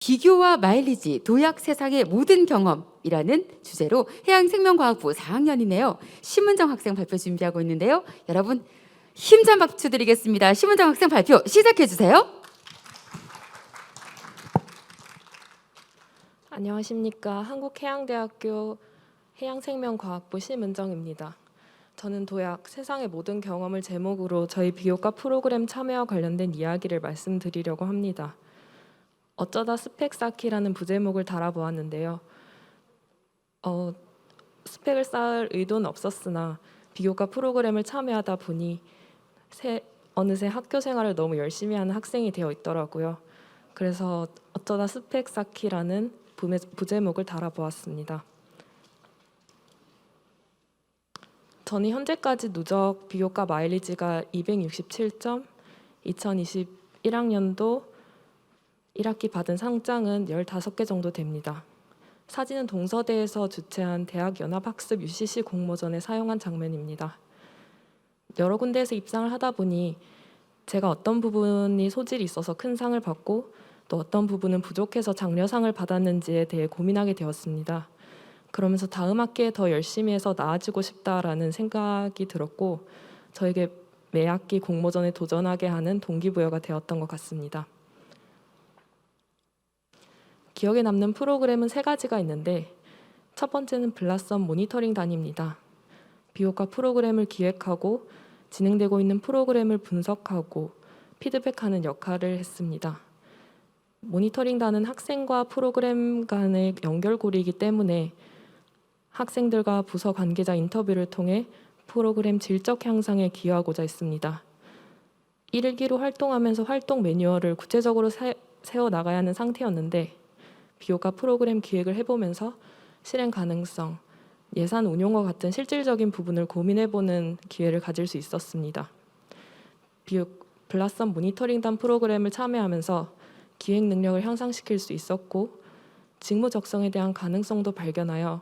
비교와 마일리지, 도약 세상의 모든 경험이라는 주제로 해양생명과학부 4학년이네요. 심은정 학생 발표 준비하고 있는데요. 여러분 힘찬 박수 드리겠습니다. 심은정 학생 발표 시작해 주세요. 안녕하십니까. 한국해양대학교 해양생명과학부 심은정입니다. 저는 도약 세상의 모든 경험을 제목으로 저희 비교과 프로그램 참여와 관련된 이야기를 말씀드리려고 합니다. 어쩌다 스펙 쌓기라는 부제목을 달아보았는데요. 스펙을 쌓을 의도는 없었으나 비교과 프로그램을 참여하다 보니 어느새 학교 생활을 너무 열심히 하는 학생이 되어 있더라고요. 그래서 어쩌다 스펙 쌓기라는 부제목을 달아보았습니다. 저는 현재까지 누적 비교과 마일리지가 267점, 2021학년도 1학기 받은 상장은 15개 정도 됩니다. 사진은 동서대에서 주최한 대학연합학습 UCC 공모전에 사용한 장면입니다. 여러 군데에서 입상을 하다 보니 제가 어떤 부분이 소질이 있어서 큰 상을 받고 또 어떤 부분은 부족해서 장려상을 받았는지에 대해 고민하게 되었습니다. 그러면서 다음 학기에 더 열심히 해서 나아지고 싶다라는 생각이 들었고 저에게 매 학기 공모전에 도전하게 하는 동기부여가 되었던 것 같습니다. 기억에 남는 프로그램은 3가지가 있는데 첫 번째는 블라썸 모니터링 단입니다. 비교과 프로그램을 기획하고 진행되고 있는 프로그램을 분석하고 피드백하는 역할을 했습니다. 모니터링단은 학생과 프로그램 간의 연결고리이기 때문에 학생들과 부서 관계자 인터뷰를 통해 프로그램 질적 향상에 기여하고자 했습니다. 1일기로 활동하면서 활동 매뉴얼을 구체적으로 세워나가야 하는 상태였는데 비교과 프로그램 기획을 해보면서 실행 가능성, 예산 운용과 같은 실질적인 부분을 고민해보는 기회를 가질 수 있었습니다. 블라썸 모니터링단 프로그램을 참여하면서 기획 능력을 향상시킬 수 있었고 직무 적성에 대한 가능성도 발견하여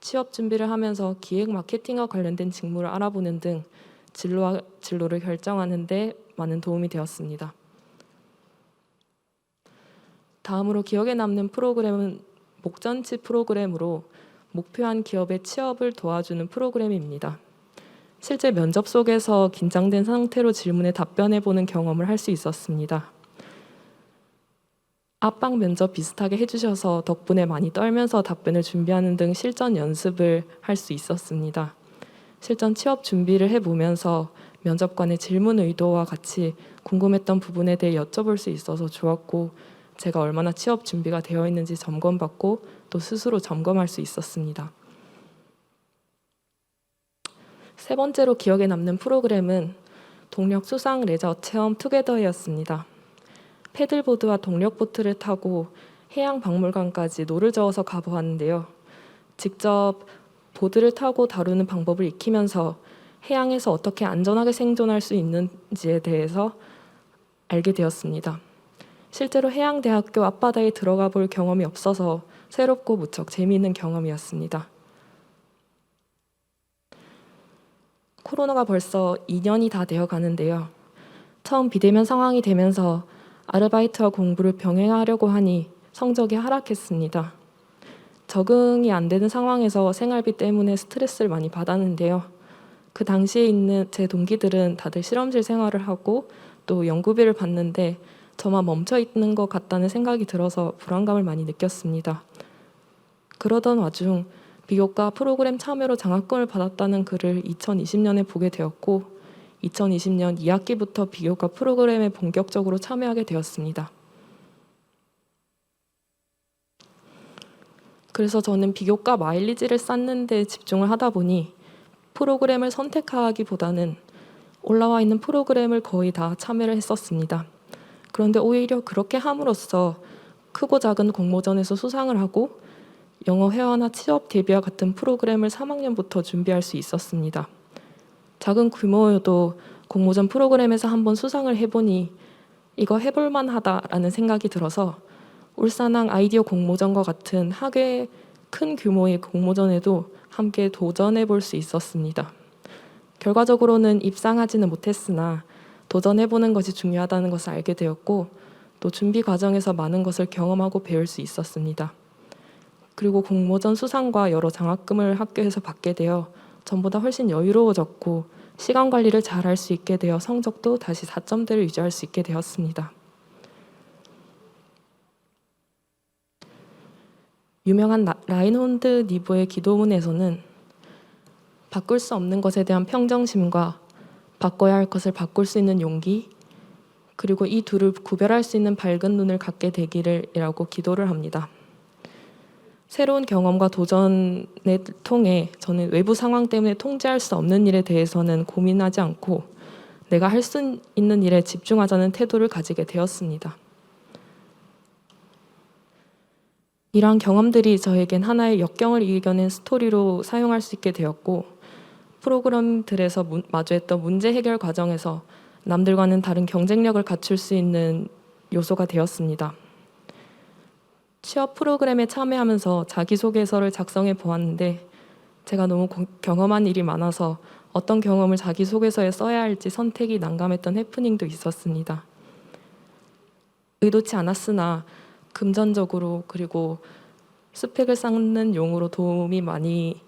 취업 준비를 하면서 기획 마케팅과 관련된 직무를 알아보는 등 진로를 결정하는 데 많은 도움이 되었습니다. 다음으로 기억에 남는 프로그램은 목전치 프로그램으로 목표한 기업의 취업을 도와주는 프로그램입니다. 실제 면접 속에서 긴장된 상태로 질문에 답변해보는 경험을 할 수 있었습니다. 앞방 면접 비슷하게 해주셔서 덕분에 많이 떨면서 답변을 준비하는 등 실전 연습을 할 수 있었습니다. 실전 취업 준비를 해보면서 면접관의 질문 의도와 같이 궁금했던 부분에 대해 여쭤볼 수 있어서 좋았고 제가 얼마나 취업 준비가 되어 있는지 점검받고 또 스스로 점검할 수 있었습니다. 세 번째로 기억에 남는 프로그램은 동력 수상 레저 체험 투게더였습니다. 패들보드와 동력보트를 타고 해양박물관까지 노를 저어서 가보았는데요. 직접 보드를 타고 다루는 방법을 익히면서 해양에서 어떻게 안전하게 생존할 수 있는지에 대해서 알게 되었습니다. 실제로 해양대학교 앞바다에 들어가 볼 경험이 없어서 새롭고 무척 재미있는 경험이었습니다. 코로나가 벌써 2년이 다 되어 가는데요. 처음 비대면 상황이 되면서 아르바이트와 공부를 병행하려고 하니 성적이 하락했습니다. 적응이 안 되는 상황에서 생활비 때문에 스트레스를 많이 받았는데요. 그 당시에 있는 제 동기들은 다들 실험실 생활을 하고 또 연구비를 받는데 저만 멈춰 있는 것 같다는 생각이 들어서 불안감을 많이 느꼈습니다. 그러던 와중 비교과 프로그램 참여로 장학금을 받았다는 글을 2020년에 보게 되었고 2020년 2학기부터 비교과 프로그램에 본격적으로 참여하게 되었습니다. 그래서 저는 비교과 마일리지를 쌓는 데 집중을 하다 보니 프로그램을 선택하기보다는 올라와 있는 프로그램을 거의 다 참여를 했었습니다. 그런데 오히려 그렇게 함으로써 크고 작은 공모전에서 수상을 하고 영어 회화나 취업 대비와 같은 프로그램을 3학년부터 준비할 수 있었습니다. 작은 규모여도 공모전 프로그램에서 한번 수상을 해보니 이거 해볼만 하다라는 생각이 들어서 울산항 아이디어 공모전과 같은 학외 큰 규모의 공모전에도 함께 도전해 볼 수 있었습니다. 결과적으로는 입상하지는 못했으나 도전해보는 것이 중요하다는 것을 알게 되었고 또 준비 과정에서 많은 것을 경험하고 배울 수 있었습니다. 그리고 공모전 수상과 여러 장학금을 학교에서 받게 되어 전보다 훨씬 여유로워졌고 시간 관리를 잘 할 수 있게 되어 성적도 다시 4점대를 유지할 수 있게 되었습니다. 유명한 라인혼드 니브의 기도문에서는 바꿀 수 없는 것에 대한 평정심과 바꿔야 할 것을 바꿀 수 있는 용기, 그리고 이 둘을 구별할 수 있는 밝은 눈을 갖게 되기를이라고 기도를 합니다. 새로운 경험과 도전을 통해 저는 외부 상황 때문에 통제할 수 없는 일에 대해서는 고민하지 않고 내가 할 수 있는 일에 집중하자는 태도를 가지게 되었습니다. 이러한 경험들이 저에겐 하나의 역경을 이겨낸 스토리로 사용할 수 있게 되었고, 프로그램들에서 마주했던 문제 해결 과정에서 남들과는 다른 경쟁력을 갖출 수 있는 요소가 되었습니다. 취업 프로그램에 참여하면서 자기소개서를 작성해 보았는데 제가 너무 경험한 일이 많아서 어떤 경험을 자기소개서에 써야 할지 선택이 난감했던 해프닝도 있었습니다. 의도치 않았으나 금전적으로 그리고 스펙을 쌓는 용으로 도움이 많이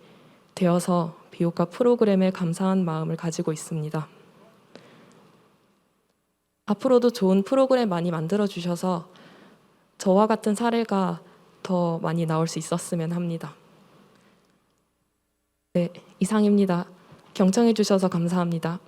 되어서 비호가 프로그램에 감사한 마음을 가지고 있습니다. 앞으로도 좋은 프로그램 많이 만들어 주셔서 저와 같은 사례가 더 많이 나올 수 있었으면 합니다. 네, 이상입니다. 경청해 주셔서 감사합니다.